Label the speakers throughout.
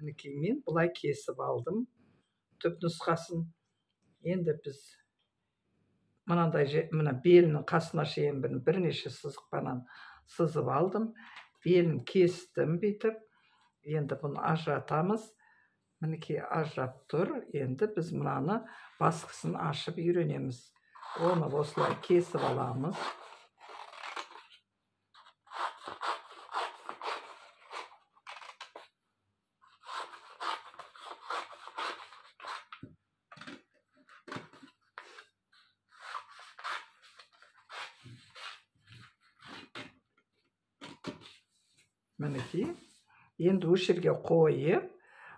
Speaker 1: мінекей мен бұлай кесіп алдым түп нұсқасын. Енді біз мынандай мына белінің қасына шейін бірнеше сызықпенен сызып алдым. Белін кестім бүйтіп. Енді бұны ажыратамыз. Мінекей ажырап тұр. Енді біз мынаны басқысын ашып үйренеміз. Оны осылай кесіп аламыз. Мінекей, енді өшірге қойып,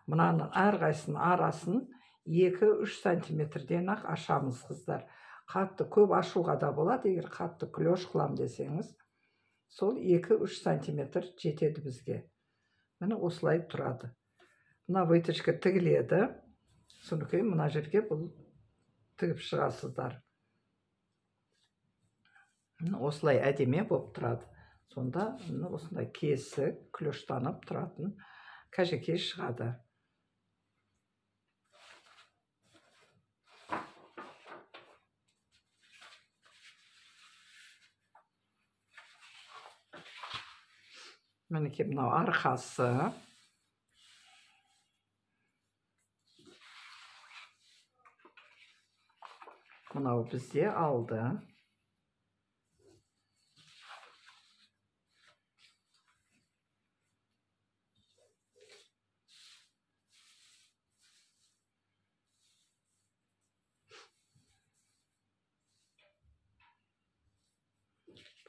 Speaker 1: мынаның әрқайсының арасын 2-3 сантиметрден ақ ашамыз, қыздар. Қатты көп ашуға да болады, егер қатты клеш қылам десеңіз, сол 2-3 сантиметр жетеді бізге. Міне осылай тұрады. Мына выточка тігіледі. Соныкей мына жерге бұл тігіп шығасыздар. Осылай әдеме болып тұрады. Сонда осындай кесік, клештанып тұратын кәжекей шығады. Мінекей мынау арқасы. Мынау бізде алды.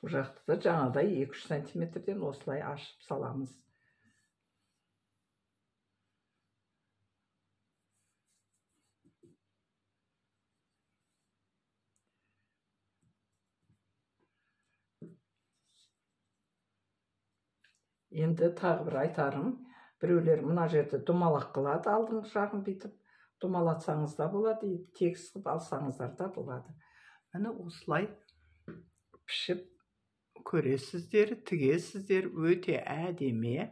Speaker 1: Бұл жақты да жаңадай 2-3 сантиметрден осылай ашып саламыз. Енді тағы бір айтарым, біреулер мына жерде домалақ қылады, алдыңғы жағын бүйтіп домалатсаңыз да болады, тегіс қылып алсаңыздар да болады. Міне осылай пішіп көресіздер, тігесіздер, өте әдемі.